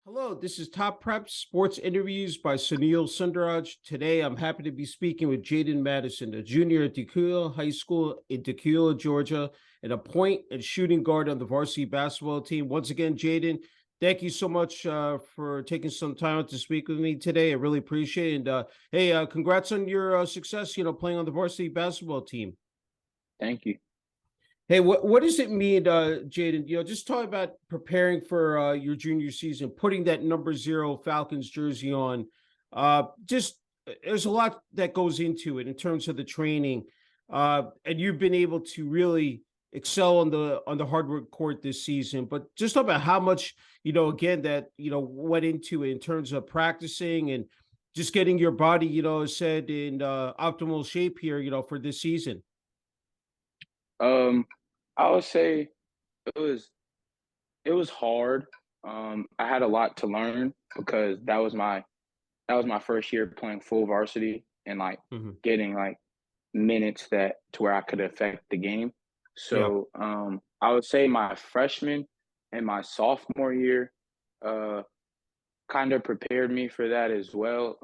Hello, this is Top Prep Sports Interviews by Sunil. Today, I'm happy to be speaking with Jaden Mattison, a junior at Decatur High School in Decatur, Georgia, and a point and shooting guard on the varsity basketball team. Once again, Jaden, thank you so much for taking some time out to speak with me today. I really appreciate it. And hey, congrats on your success, playing on the varsity basketball team. Thank you. Hey, what does it mean, Jaden? Just talk about preparing for your junior season, putting that number 0 Falcons jersey on. Just there's a lot that goes into it in terms of the training, and you've been able to really excel on the hardwood court this season. But just talk about how much again that went into it in terms of practicing and just getting your body said in optimal shape here for this season. Um, I would say it was it was hard. I had a lot to learn because that was my first year playing full varsity and Hmm. getting minutes that to where I could affect the game. Yeah. So I would say my freshman and my sophomore year uh kind of prepared me for that as well.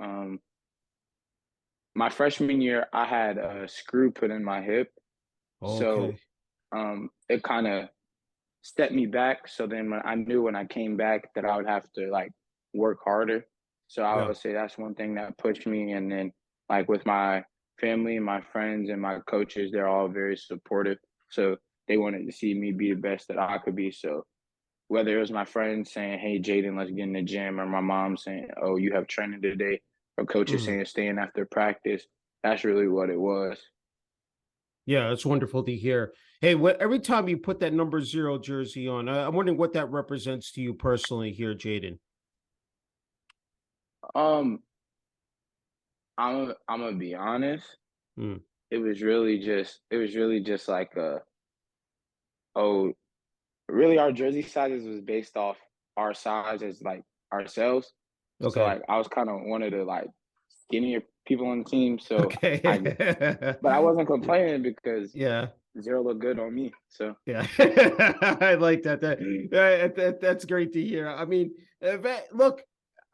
My freshman year I had a screw put in my hip, so Okay. it kind of stepped me back. So then when I knew when I came back that I would have to work harder. So I Yeah. would say that's one thing that pushed me. And then with my family and my friends and my coaches, they're all very supportive. So they wanted to see me be the best that I could be. So whether it was my friends saying, "Hey, Jaden, let's get in the gym," or my mom saying, "Oh, you have training today," or coaches Mhm. saying, "Stay in after practice," that's really what it was. Yeah, that's wonderful to hear. Hey, every time you put that number 0 jersey on, I'm wondering what that represents to you personally here, Jaden. Um, I'm gonna be honest. Mm. It was really just like oh, really our jersey sizes was based off our size as ourselves. So Okay. I was kind of one of the skinnier people on the team. So I Okay. but I wasn't complaining because Yeah. zero looked good on me. So Yeah. I like that. That's great to hear. I mean, look,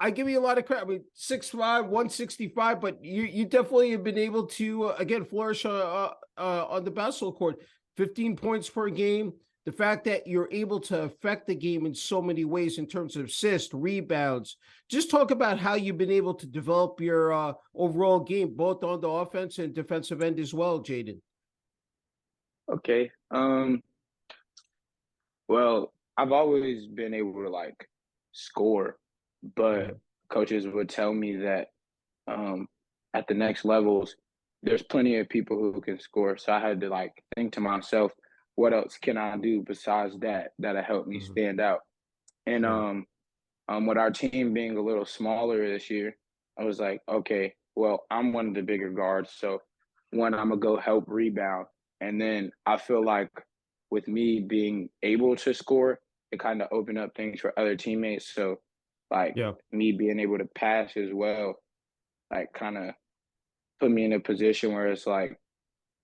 I give you a lot of credit. I mean, 6'5", 165, but you definitely have been able to again flourish on the basketball court. 15 points per game. The fact that you're able to affect the game in so many ways in terms of assists, rebounds. Just talk about how you've been able to develop your overall game, both on the offense and defensive end as well, Jaden. okay. Well, I've always been able to score, but Mhm. coaches would tell me that um at the next levels there's plenty of people who can score. So I had to think to myself, what else can I do besides that that'll help me Mhm. stand out? And Yeah. with our team being a little smaller this year, I was like, okay, well, I'm one of the bigger guards, so one, I'm gonna go help rebound, and then I feel like with me being able to score, it kind of opened up things for other teammates. So Yeah. me being able to pass as well, kind of put me in a position where it's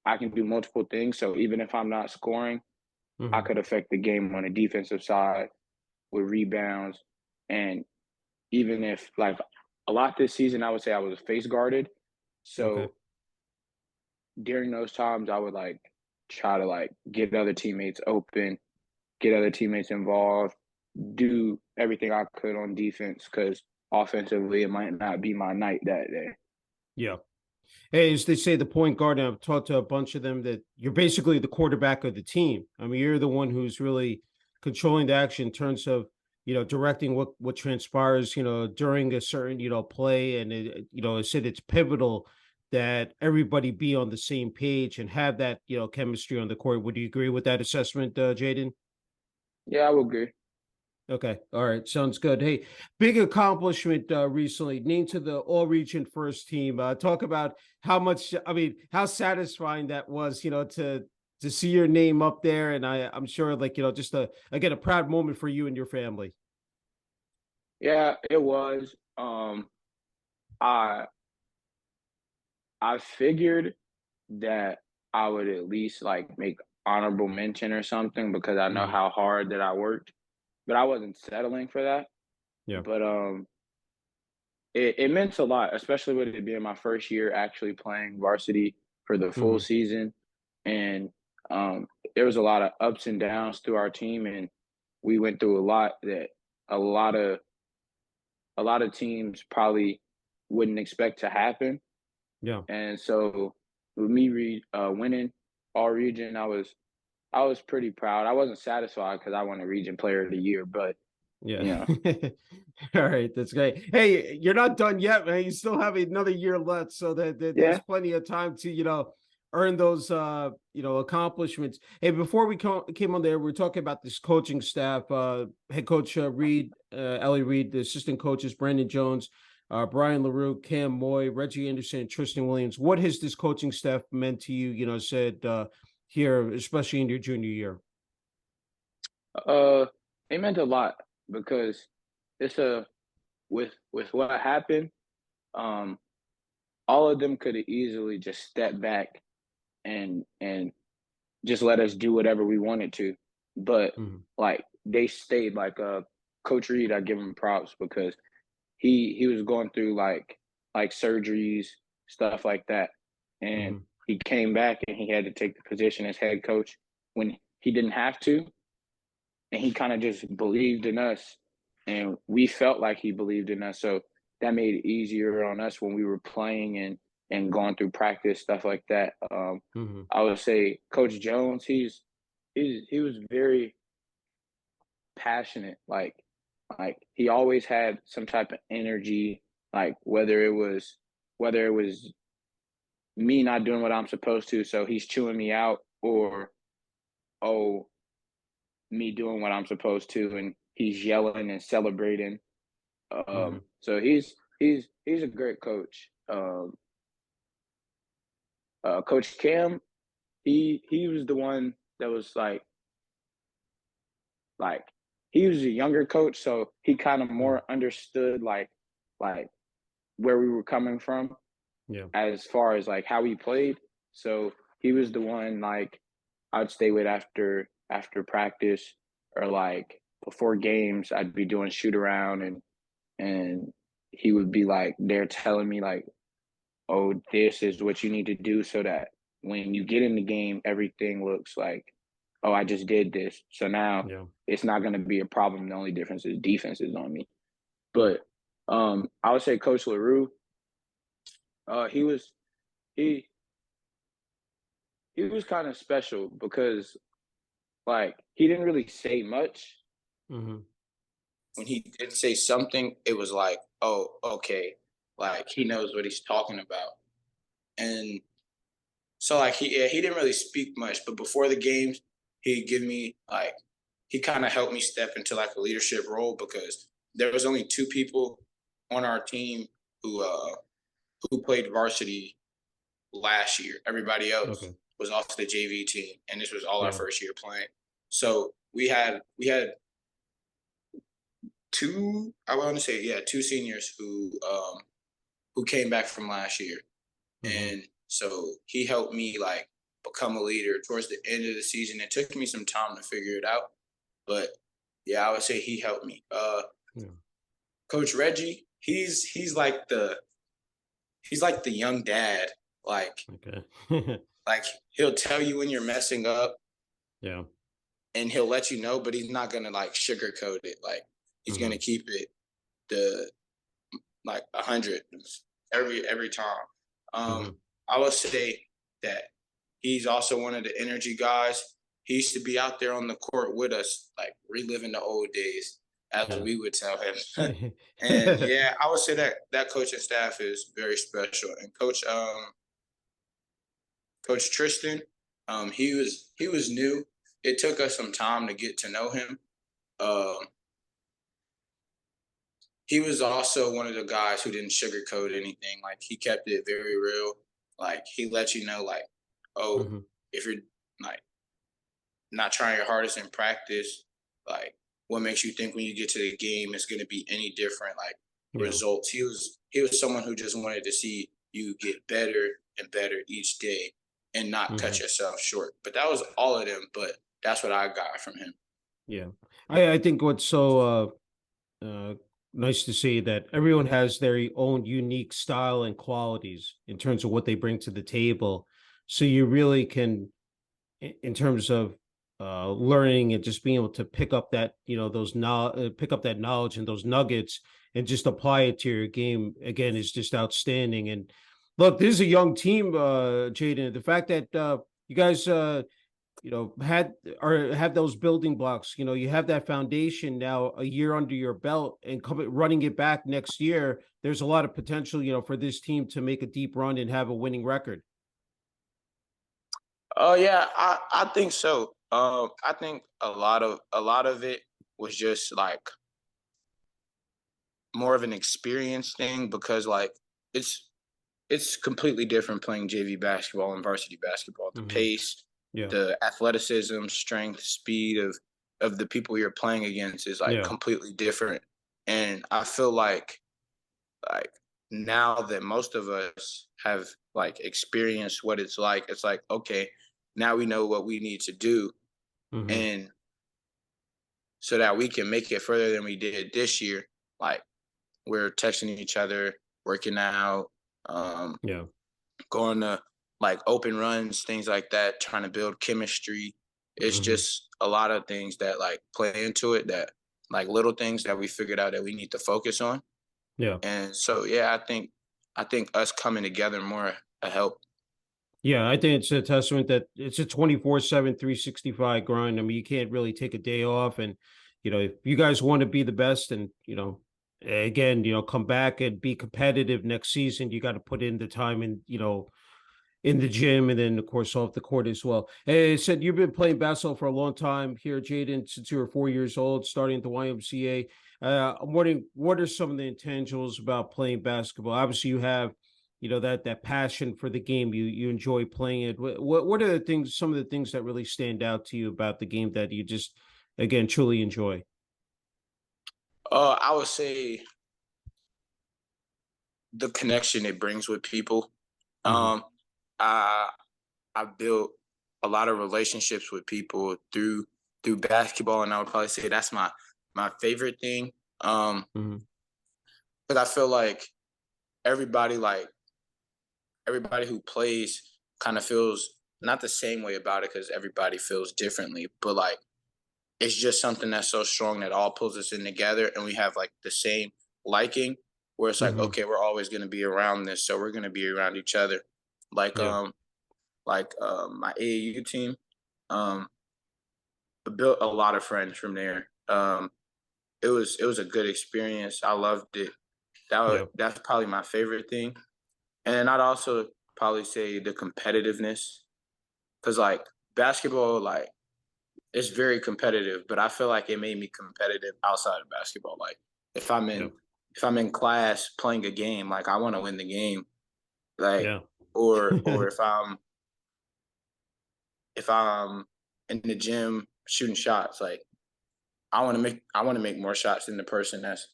I can do multiple things. So even if I'm not scoring, I Mhm. could affect the game on the defensive side with rebounds. And even if a lot this season, I would say I was face guarded. Okay. So during those times, I would try to get other teammates open, get other teammates involved, do everything I could on defense because offensively it might not be my night that day. Yeah. Hey, as they say, the point guard, and I've talked to a bunch of them that you're basically the quarterback of the team. I mean, you're the one who's really controlling the action in terms of, directing what transpires, during a certain, play. And, I said it's pivotal that everybody be on the same page and have that, chemistry on the court. Would you agree with that assessment, Jaden? Yeah, I would agree. Okay. All right. Sounds good. Hey, big accomplishment recently. Named to the All Region First Team. Talk about how much. I mean, how satisfying that was. To see your name up there, and I'm sure, just again a proud moment for you and your family. Yeah, it was. I I figured that I would at least make honorable mention or something because I know Mhm. how hard that I worked, but I wasn't settling for that. Yeah. but it meant a lot, especially with it being my first year actually playing varsity for the full Hmm. season. And um, there was a lot of ups and downs through our team, and we went through a lot that a lot of a lot of teams probably wouldn't expect to happen. Yeah. And so with me winning all region, I was pretty proud. I wasn't satisfied because I won a region player of the year, but Yeah. you know, All right, that's great. Hey, you're not done yet, man. You still have another year left, so there's yeah, plenty of time to, earn those accomplishments. Hey, before we came on there, we are talking about this coaching staff. Head coach Reed, Ellie Reed, the assistant coaches Brandon Jones, Brian LaRue, Cam Moy, Reggie Anderson, and Tristan Williams. What has this coaching staff meant to you? Said here, especially in your junior year. uh, it meant a lot because it's a with what happened. Um, all of them could have easily just stepped back and just let us do whatever we wanted to, but Mhm. like they stayed. Like Coach Reed, I give him props because he was going through like surgeries, stuff like that, and Mhm. he came back and he had to take the position as head coach when he didn't have to, and he kind of just believed in us, and we felt like he believed in us. So that made it easier on us when we were playing and going through practice, stuff like that. Mhm. I would say Coach Jones, he was very passionate. Like he always had some type of energy. Like whether it was me not doing what I'm supposed to, so he's chewing me out, or oh, me doing what I'm supposed to, and he's yelling and celebrating. Mhm. So he's a great coach. Coach Cam, he was the one that was like he was a younger coach, so he kind of Mhm. more understood like where we were coming from Yeah. as far as like how we played. So he was the one like I'd stay with after practice, or like before games. I'd be doing shoot around, and he would be like there telling me like, oh, this is what you need to do so that when you get in the game, everything looks like, oh, I just did this. So now Yeah. it's not going to be a problem. The only difference is defense is on me. Yeah. But I would say Coach LaRue, he was he he was kind of special because like he didn't really say much. Mhm. When he did say something, it was like, oh, okay, like he knows what he's talking about. And so like he didn't really speak much, but before the games, he'd give me like he kind of helped me step into like a leadership role because there was only two people on our team who played varsity last year. Everybody else Okay. was off the JV team, and this was all our Yeah. first year playing. So we had two, I want to say, yeah, two seniors who came back from last year, Mhm. and so he helped me like become a leader towards the end of the season. It took me some time to figure it out, but yeah, I would say he helped me. Yeah. Coach Reggie, he's like the young dad. Like Okay. like he'll tell you when you're messing up, Yeah. and he'll let you know, but he's not gonna like sugarcoat it. Like he's gonna Mhm. keep it the like 100 every time. Um, Mhm. I would say that he's also one of the energy guys. He used to be out there on the court with us, like reliving the old days, as Yeah. we would tell him. And yeah, I would say that that coaching staff is very special. And Coach Tristan, he was new. It took us some time to get to know him. Um, he was also one of the guys who didn't sugarcoat anything. Like he kept it very real. Like he let you know, like, oh, Mhm. if you're like not trying your hardest in practice, like what makes you think when you get to the game is going to be any different? Like Yeah. results. He was someone who just wanted to see you get better and better each day and not cut Mhm. yourself short. But that was all of them. But that's what I got from him. Yeah. I think what's so nice to see that everyone has their own unique style and qualities in terms of what they bring to the table. So you really can, in terms of learning and just being able to pick up that, pick up that knowledge and those nuggets and just apply it to your game again is just outstanding. And look, this is a young team, Jaden. The fact that you guys had or have those building blocks, you have that foundation now a year under your belt and running it back next year, there's a lot of potential, for this team to make a deep run and have a winning record. Oh yeah, I think so. I think a lot of it was just like more of an experience thing because like it's it's completely different playing JV basketball and varsity basketball. The Hmm. pace, Yeah. the athleticism, strength, speed of the people you're playing against is like Yeah. completely different. And I feel like now that most of us have like experienced what it's like okay, now we know what we need to do, Hmm. and so that we can make it further than we did this year. Like we're texting each other, working out, um, Yeah. going to like open runs, things like that, trying to build chemistry. It's Hmm. just a lot of things that like play into it that like little things that we figured out that we need to focus on. Yeah. And so yeah, I think us coming together more help. Yeah, I think it's a testament that it's a 24/7, 365 grind. I mean, you can't really take a day off. And, if you guys want to be the best and, again, come back and be competitive next season, you got to put in the time and, in the gym and then, of course, off the court as well. Hey, said you've been playing basketball for a long time here, Jaden, since you were 4 years old, starting at the YMCA. I'm wondering, what are some of the intangibles about playing basketball? Obviously, you have, that passion for the game. You enjoy playing it. What are the things? Some of the things that really stand out to you about the game that you just, again, truly enjoy? I would say the connection it brings with people. Hmm. Um, I I built a lot of relationships with people through basketball, and I would probably say that's my favorite thing. Hmm. Because I feel everybody like everybody who plays kind of feels not the same way about it because everybody feels differently, but like it's just something that's so strong that all pulls us in together, and we have like the same liking. Where it's like, Hmm. okay, we're always going to be around this, so we're going to be around each other. Like Yeah. my AAU team, um, built a lot of friends from there. It was a good experience. I loved it. Yeah. That's probably my favorite thing. And I'd also probably say the competitiveness, because like basketball, like it's very competitive, but I feel like it made me competitive outside of basketball. Like if I'm Yeah. in if I'm in class playing a game, like I want to win the game. Like Yeah. or if I'm in the gym shooting shots, like I want to make more shots than the person that's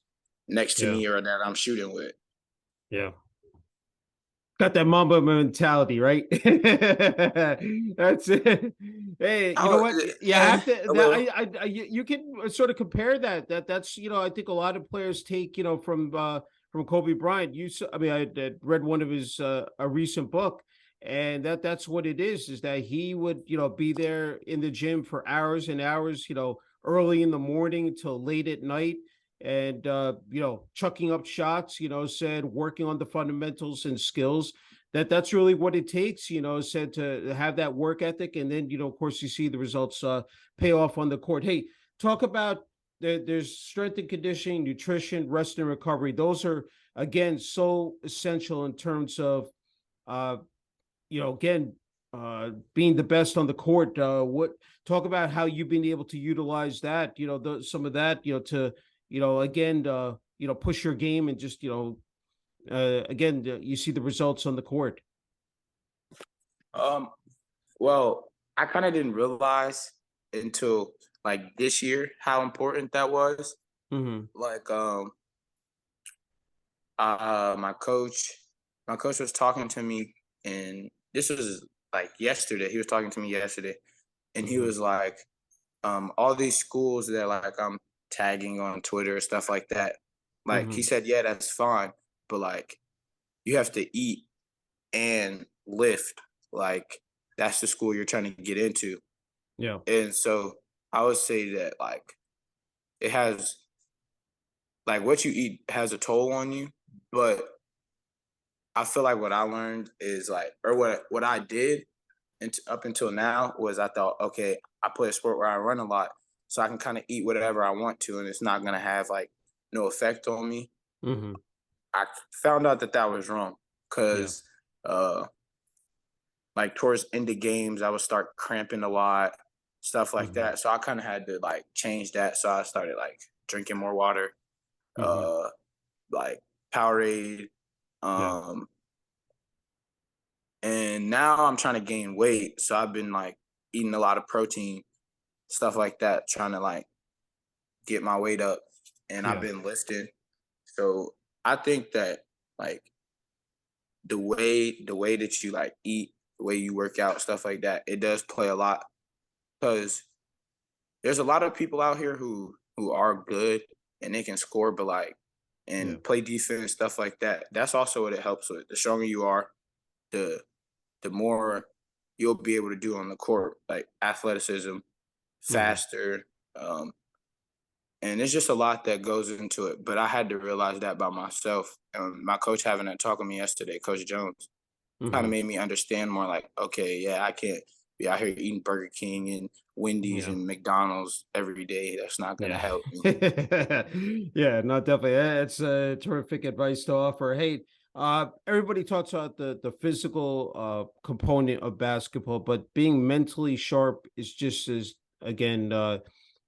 next to Yeah. me or that I'm shooting with. Yeah. Got that Mamba mentality, right? That's it. Hey, you know Oh, what? You yeah, have to a that little. you can sort of compare that's I think a lot of players take from Kobe Bryant. I mean, I read one of his a recent book, and that's what it is that he would be there in the gym for hours and hours, early in the morning till late at night and chucking up shots, said working on the fundamentals and skills. That's really what it takes, said to have that work ethic, and then of course you see the results pay off on the court. Hey, talk about there's strength and conditioning, nutrition, rest and recovery. Those are again so essential in terms of uh again being the best on the court. What talk about how you've been able to utilize that, some of that, to again push your game and just again you see the results on the court. Um, well, I kind of didn't realize until like this year how important that was. Hmm. Like, uh, my coach, my coach was talking to me, and this was like yesterday. He was talking to me yesterday, and he Hmm. was like, all these schools that like I'm tagging on Twitter stuff like that. Like he Mm-hmm. said, yeah, that's fine, but like you have to eat and lift. Like that's the school you're trying to get into. Yeah. And so I would say that like it has like what you eat has a toll on you, but I feel like what I learned is like, or what I did up until now was I thought, okay, I play a sport where I run a lot, so I can kind of eat whatever I want to, and it's not gonna have like no effect on me. Mm-hmm. I found out that that was wrong Yeah. because, like towards end of games, I would start cramping a lot, stuff like Mm-hmm. that. So I kind of had to like change that. So I started like drinking more water, Mm-hmm. uh, like Powerade, Yeah. um, and now I'm trying to gain weight. So I've been like eating a lot of protein, stuff like that, trying to like get my weight up. And I've Yeah. been lifting. So I think that like the way that you like eat, the way you work out, stuff like that, it does play a lot because there's a lot of people out here who are good and they can score, but like Yeah. and play defense, stuff like that. That's also what it helps with. The stronger you are, the the more you'll be able to do on the court, like athleticism, Mm-hmm. faster. And it's just a lot that goes into it. But I had to realize that by myself. My coach having that talk with me yesterday, Coach Jones, kind Mm-hmm. of made me understand more like, okay, yeah, I can't be out here eating Burger King and Wendy's Yeah. and McDonald's every day. That's not going to Yeah. help me. Yeah, no, definitely. It's terrific advice to offer. Hey, everybody talks about the physical component of basketball, but being mentally sharp is just as again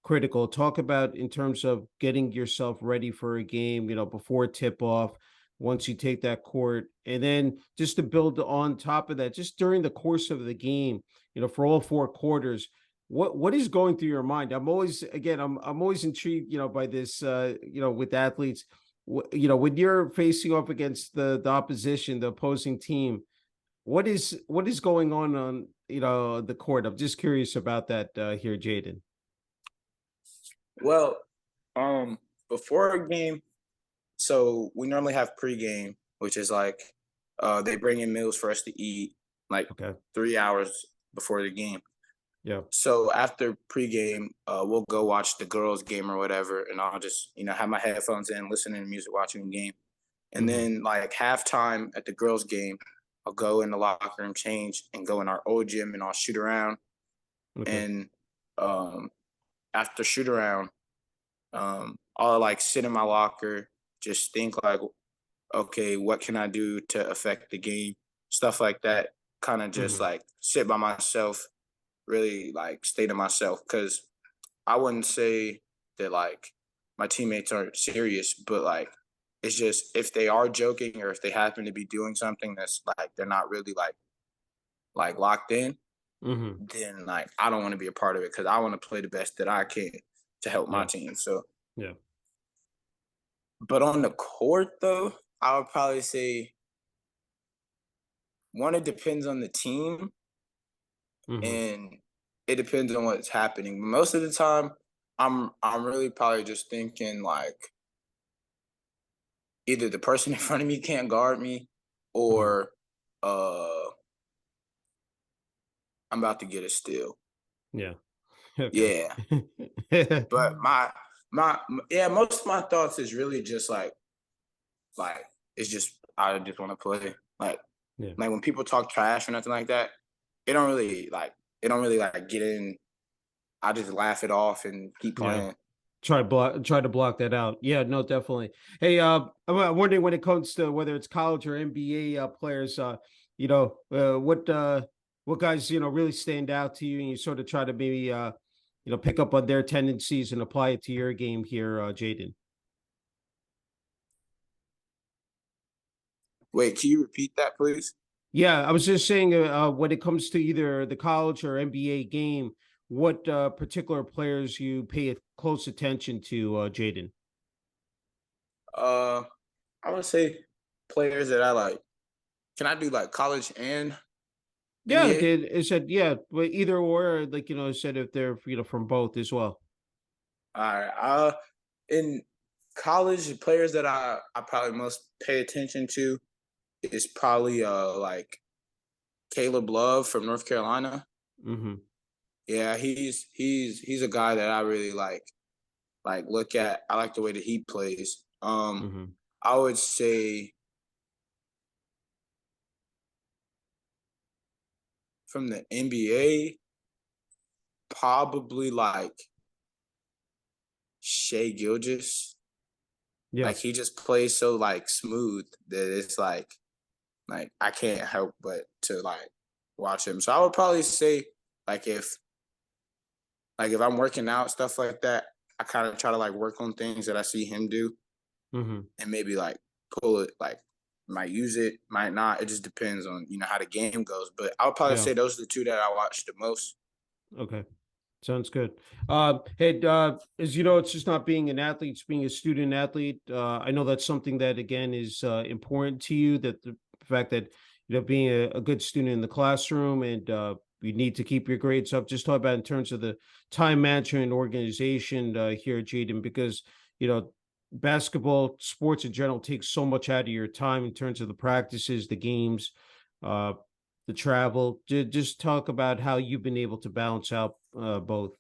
critical. Talk about in terms of getting yourself ready for a game, before tip off, once you take that court, and then just to build on top of that, just during the course of the game, for all four quarters, what is going through your mind? I'm always intrigued, by this, with athletes, when you're facing off against the opposition, the opposing team, what is going on the court? I'm just curious about that here, Jaden. Well, before a game, so we normally have pregame, which is like they bring in meals for us to eat like Okay. 3 hours before the game. Yeah. So after pregame, we'll go watch the girls' game or whatever, and I'll just have my headphones in, listening to music, watching the game, and Hmm. then like halftime at the girls' game, I'll go in the locker room, change, and go in our old gym, and I'll shoot around. Okay. And um, after shoot around, I'll like sit in my locker, just think like, okay, what can I do to affect the game, stuff like that. Kind of just Hmm. like sit by myself, really like stay to myself because I wouldn't say that like my teammates aren't serious, but like it's just if they are joking or if they happen to be doing something that's like they're not really like locked in, Hmm. then like I don't want to be a part of it because I want to play the best that I can to help my Yeah. team. So, Yeah. but on the court though, I would probably say one, it depends on the team Hmm. and it depends on what's happening. But most of the time, I'm really probably just thinking like either the person in front of me can't guard me Hmm. or uh I'm about to get a steal. Yeah. Okay. Yeah. But yeah, most of my thoughts is really just like it's just I just want to play. Yeah. Like when people talk trash or nothing like that, it don't really like get in. I just laugh it off and keep Yeah. playing. Try to block that out. Yeah, no, definitely. Hey, I'm wondering when it comes to whether it's college or NBA players, what guys, really stand out to you, and you sort of try to maybe pick up on their tendencies and apply it to your game here, Jaden. Wait, can you repeat that, please? Yeah, I was just saying, when it comes to either the college or NBA game, what particular players you pay close attention to, Jaden? Uh, I would say players that I like. Can I do like college and Yeah, NBA? it said yeah, but either or, like it said if they're from both as well. All right. In college players that I probably most pay attention to is probably like Caleb Love from North Carolina. Mm-hmm. Yeah, he's a guy that I really like look at. I like the way that he plays. Mm-hmm. I would say from the NBA, probably like Shea Gilgeous. Yeah. Like he just plays so like smooth that it's like I can't help but to like watch him. So I would probably say like if I'm working out stuff like that, I kind of try to like work on things that I see him do Mm-hmm. and maybe like pull it like might use it, might not. It just depends on how the game goes. But I would probably Yeah. say those are the two that I watch the most. Okay. Sounds good. Hey, as you know, it's just not being an athlete, it's being a student athlete. I know that's something that again is important to you, that the fact that being a good student in the classroom, and you need to keep your grades up. Just talk about in terms of the time management and organization here at Jaden, because basketball, sports in general, takes so much out of your time in terms of the practices, the games, uh, the travel. Just talk about how you've been able to balance out both.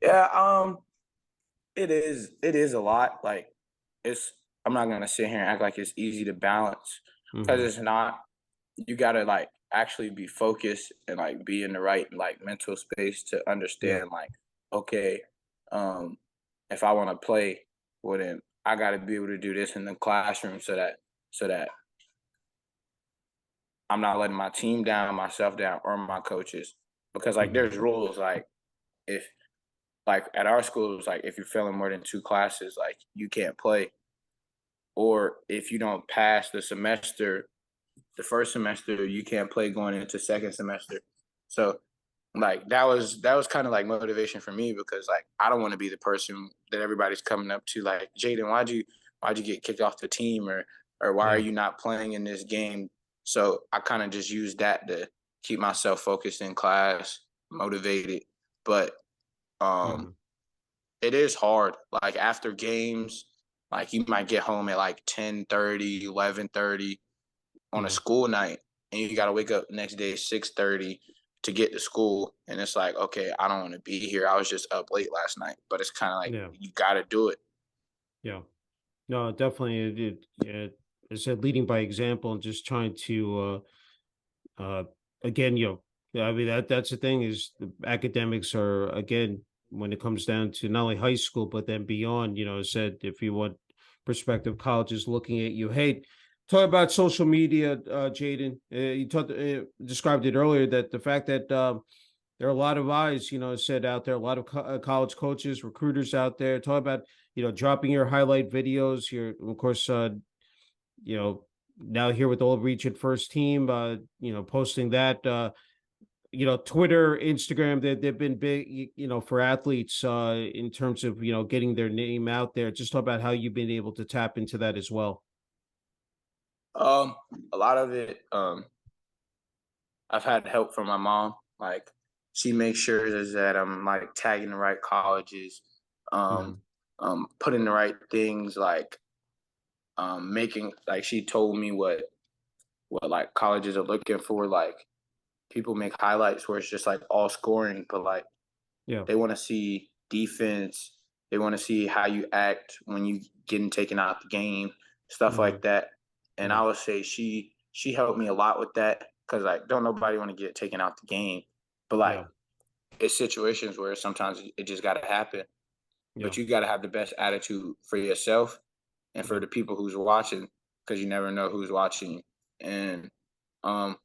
Yeah, it is a lot. Like it's I'm not gonna sit here and act like it's easy to balance because Hmm. it's not. You gotta like actually be focused and like be in the right like mental space to Yeah. understand like, okay, um, if I want to play, well then I gotta be able to do this in the classroom so that I'm not letting my team down, myself down, or my coaches. Because like Hmm. there's rules like if like at our schools, like if you're failing more than two classes, like you can't play. Or if you don't pass the first semester, you can't play going into second semester. So like that was kind of like motivation for me because like I don't want to be the person that everybody's coming up to like Jaden, why'd you get kicked off the team or why are Yeah. you not playing in this game? So I kind of just used that to keep myself focused in class, motivated. But um Hmm. it is hard. Like after games, like you might get home at like 10:30, 11:30 on a Yeah. school night, and you got to wake up next day 6:30 to get to school. And it's like, okay, I don't want to be here. I was just up late last night, but it's kind of like Yeah. you got to do it. Yeah. No, definitely. Yeah, as I said, leading by example and just trying to, again, yeah, I mean, that's the thing, is the academics are, again, when it comes down to not only high school, but then beyond, said, if you want prospective colleges looking at you, hey, talk about social media, Jaden. You described it earlier, that the fact that, there are a lot of eyes, said out there, a lot of college coaches, recruiters out there. Talk about, dropping your highlight videos. Your, of course, you know, now here with the All Region First Team, posting that, Twitter, Instagram, they've been big, for athletes, in terms of, getting their name out there. Just talk about how you've been able to tap into that as well. Um, a lot of it, I've had help from my mom. Like she makes sure that I'm like tagging the right colleges, um, Hmm. putting the right things, like making like she told me what like colleges are looking for. Like people make highlights where it's just like all scoring, but like Yeah. they want to see defense. They want to see how you act when you getting taken out the game, stuff Hmm. like that. And Yeah. I would say she helped me a lot with that because like don't nobody want to get taken out the game, but like Yeah. it's situations where sometimes it just got to happen. Yeah. But you got to have the best attitude for yourself and for Yeah. the people who's watching because you never know who's watching you. And um,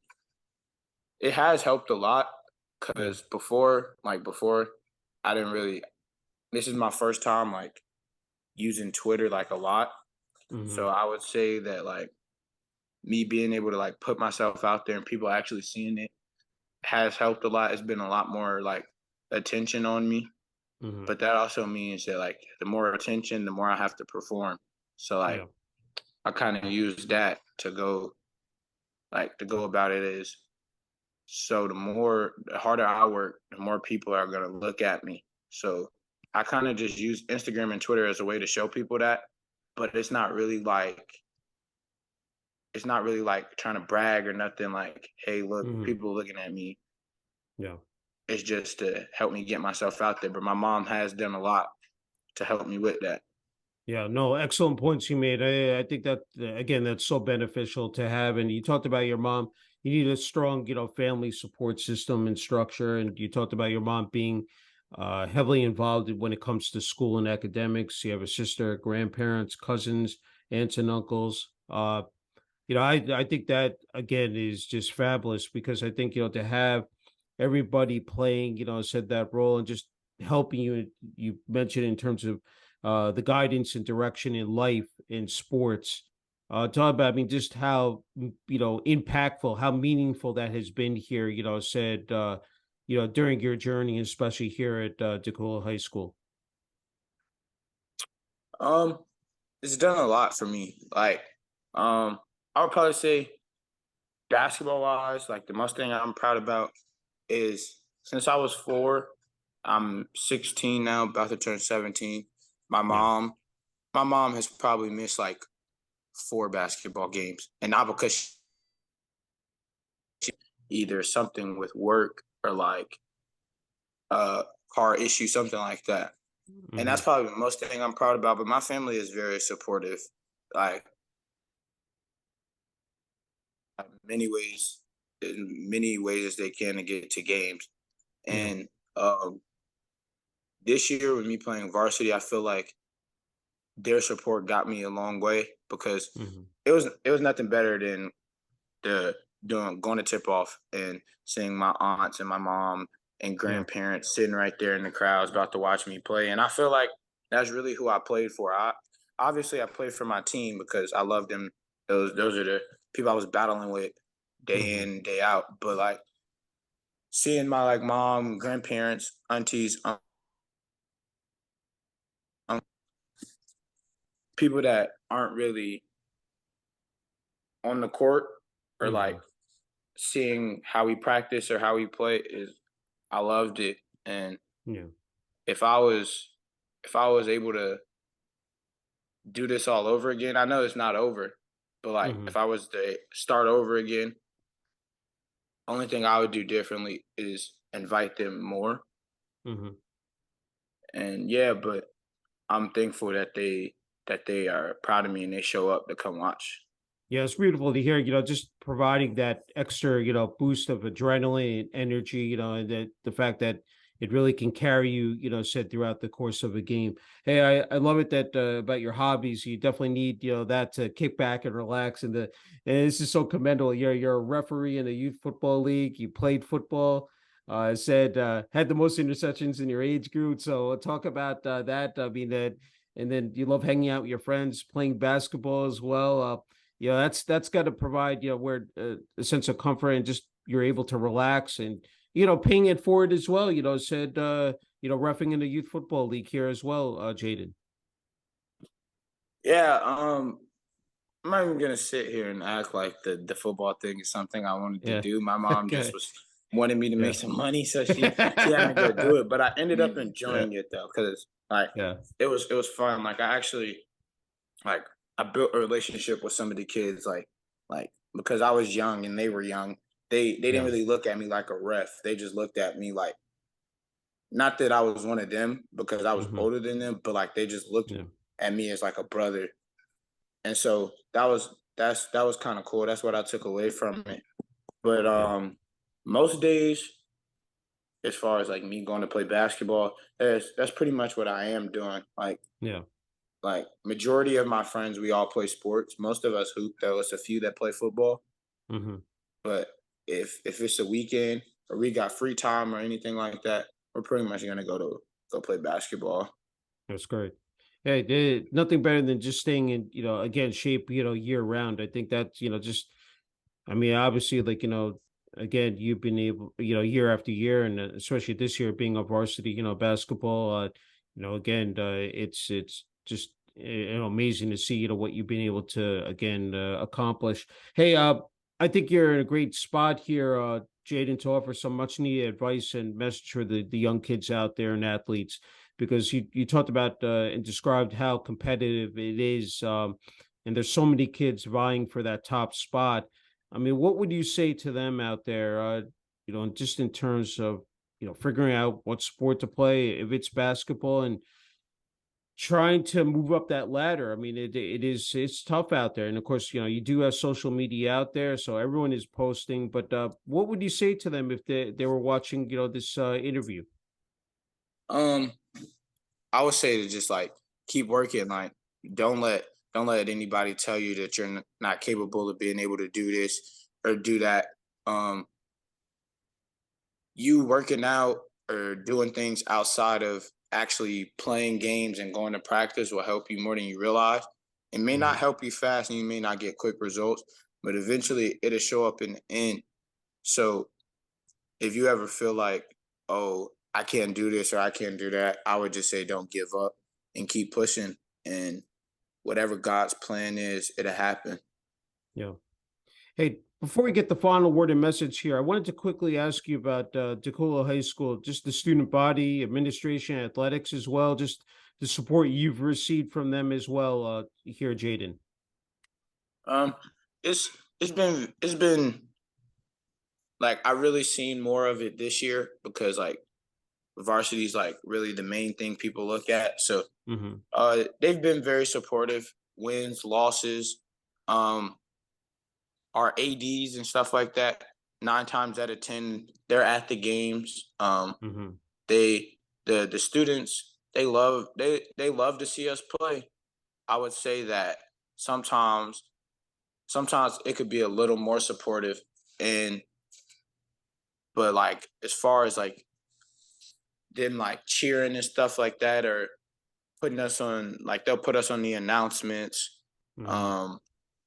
it has helped a lot Yeah. because before I didn't really. This is my first time like using Twitter like a lot. So Hmm. I would say that like me being able to like put myself out there and people actually seeing it has helped a lot. It's been a lot more like attention on me. Hmm. But that also means that like the more attention, the more I have to perform. So like Yeah. I kind of use that to go about it is so the harder I work, the more people are gonna look at me. So I kind of just use Instagram and Twitter as a way to show people that, but it's not really like trying to brag or nothing like, hey, look, Hmm. people looking at me. Yeah. It's just to help me get myself out there. But my mom has done a lot to help me with that. Yeah, no, excellent points you made. I think that again, that's so beneficial to have. And you talked about your mom. You need a strong, family support system and structure. And you talked about your mom being heavily involved when it comes to school and academics. You have a sister, grandparents, cousins, aunts and uncles. I think that again is just fabulous because I think to have everybody playing said that role and just helping you. You mentioned in terms of the guidance and direction in life in sports. Talk about, I mean, just how impactful, how meaningful that has been here. Said during your journey, especially here at DeCola High School. Um, it's done a lot for me. I would probably say basketball wise, like the most thing I'm proud about is since I was 4, I'm 16 now, about to turn 17. My Yeah. mom, my mom has probably missed like 4 basketball games, and not because she either something with work or like a car issue, something like that. And Hmm. that's probably the most thing I'm proud about. But my family is very supportive, like in many ways as they can to get to games. Yeah. And this year with me playing varsity, I feel like their support got me a long way because Hmm. it was nothing better than the doing going to tip off and seeing my aunts and my mom and Yeah. grandparents sitting right there in the crowds about to watch me play. And I feel like that's really who I played for. I played for my team because I loved them. Those are the people I was battling with day Hmm. in, day out. But like seeing my like mom, grandparents, aunties, um, people that aren't really on the court or like Hmm. seeing how we practice or how we play is I loved it. And Yeah. if I was if I was able to do this all over again, I know it's not over, but like Hmm. if I was to start over again, only thing I would do differently is invite them more. Hmm. And yeah, but I'm thankful that they are proud of me and they show up to come watch. Yeah, it's beautiful to hear, just providing that extra, boost of adrenaline and energy, and that the fact that it really can carry you, said throughout the course of a game. Hey, I love it that about your hobbies. You definitely need, that to kick back and relax. And this is so commendable. You're a referee in a youth football league. You played football. Said had the most interceptions in your age group. So talk about that. I mean that, and then you love hanging out with your friends, playing basketball as well. That's got to provide where a sense of comfort and just you're able to relax and paying it forward as well. Said roughing in the youth football league here as well, Jaden. Yeah, I'm not even gonna sit here and act like the football thing is something I wanted to Yeah. do. My mom just Okay. was wanted me to Yeah. make some money, so she had me go do it. But I ended up Yeah. enjoying it though, because like Yeah. it was fun. Like I actually like I built a relationship with some of the kids, like because I was young and they were young. They didn't Yeah. really look at me like a ref. They just looked at me like not that I was one of them because I was Hmm. older than them, but like they just looked Yeah. at me as like a brother. And so that was kind of cool. That's what I took away from it. But Yeah. most days, as far as like me going to play basketball, that's pretty much what I am doing. Yeah. Like majority of my friends, we all play sports. Most of us hoop though. It's a few that play football. Hmm. But if it's a weekend or we got free time or anything like that, we're pretty much gonna go play basketball. That's great. Hey, nothing better than just staying in, again, shape, year round. I think that's, just I mean, obviously, like, again, you've been able, year after year, and especially this year being a varsity, basketball, again, it's just, amazing to see, what you've been able to, again, accomplish. Hey, I think you're in a great spot here, Jaden, to offer some much needed advice and message for the young kids out there and athletes. because you talked about and described how competitive it is, and there's so many kids vying for that top spot. I mean, what would you say to them out there? Just in terms of figuring out what sport to play, if it's basketball, and trying to move up that ladder. I mean, it's tough out there. And of course, you do have social media out there, so everyone is posting. But what would you say to them if they were watching, this interview? Um, I would say to just like keep working. Like don't let anybody tell you that you're not capable of being able to do this or do that. You working out or doing things outside of actually playing games and going to practice will help you more than you realize. It may not help you fast and you may not get quick results, but eventually it'll show up in the end. So if you ever feel like, oh, I can't do this or I can't do that, I would just say don't give up and keep pushing. And whatever God's plan is, it'll happen. Yeah. Hey, before we get the final word and message here, I wanted to quickly ask you about DeCola High School, just the student body, administration, athletics as well, just the support you've received from them as well here, Jaden. It's it's been like I really seen more of it this year because like varsity is like really the main thing people look at. So they've been very supportive, wins, losses, our ADs and stuff like that. 9 times out of 10, they're at the games. They the students they love to see us play. I would say that sometimes it could be a little more supportive, but like as far as like them like cheering and stuff like that or putting us on, like they'll put us on the announcements.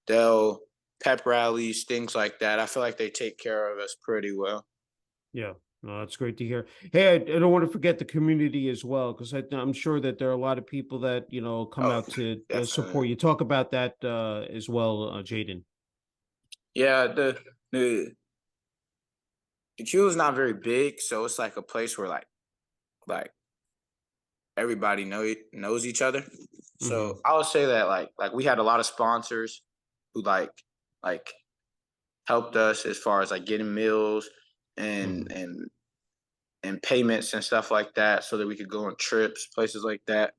They'll pep rallies, things like that. I feel like they take care of us pretty well. Yeah, no, that's great to hear. Hey, I don't want to forget the community as well, because I'm sure that there are a lot of people that come out to support you. Talk about that as well, Jaden. Yeah, the Q is not very big, so it's like a place where like everybody knows each other. So I would say that like we had a lot of sponsors who like helped us as far as like getting meals and payments and stuff like that so that we could go on trips, places like that.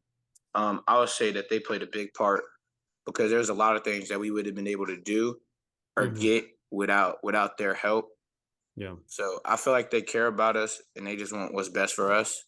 I would say that they played a big part because there's a lot of things that we would have been able to do or get without their help. Yeah. So I feel like they care about us and they just want what's best for us.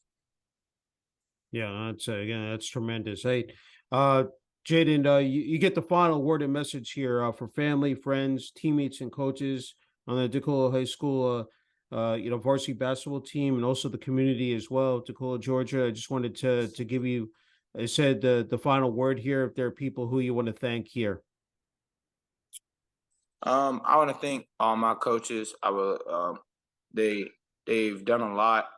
Yeah, that's tremendous. Hey, Jaden, you get the final word and message here for family, friends, teammates, and coaches on the DeCola High School, varsity basketball team, and also the community as well, DeCola, Georgia. I just wanted to give you, I said the final word here. If there are people who you want to thank here. I want to thank all my coaches. I will. They've done a lot.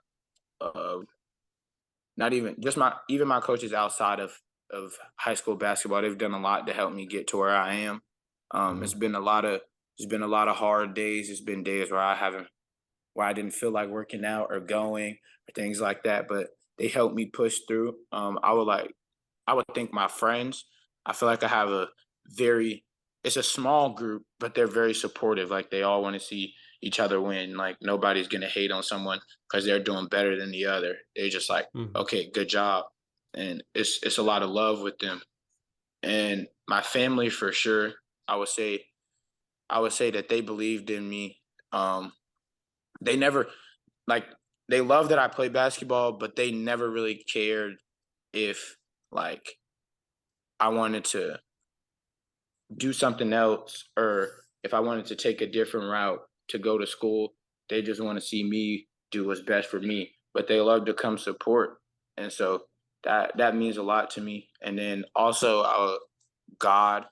Not even just my coaches outside of high school basketball. They've done a lot to help me get to where I am. It's been a lot of hard days. It's been days where I didn't feel like working out or going or things like that. But they helped me push through. I would thank my friends. I feel like I have it's a small group, but they're very supportive. Like they all want to see each other win. Like nobody's gonna hate on someone because they're doing better than the other. They're just like, okay, good job. And it's a lot of love with them. And my family for sure, I would say that they believed in me. They never like they love that I play basketball, but they never really cared if like I wanted to do something else or if I wanted to take a different route to go to school. They just want to see me do what's best for me, but they love to come support. And so that means a lot to me. And then also God,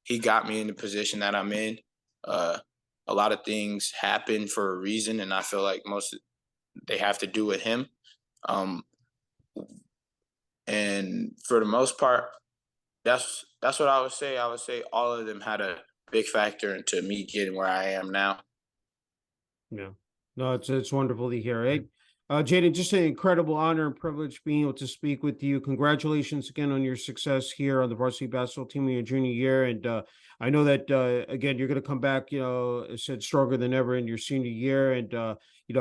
he got me in the position that I'm in. A lot of things happen for a reason, and I feel like they have to do with him. And for the most part, that's what I would say. I would say all of them had a big factor into me getting where I am now. Yeah, no, it's wonderful to hear. Hey, Jaden, just an incredible honor and privilege being able to speak with you. Congratulations again on your success here on the varsity basketball team in your junior year. And I know that, again, you're going to come back, I said, stronger than ever in your senior year. And,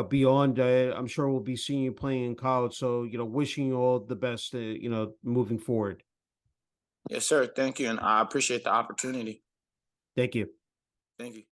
beyond, I'm sure we'll be seeing you playing in college. So, wishing you all the best, moving forward. Yes, sir. Thank you. And I appreciate the opportunity. Thank you. Thank you.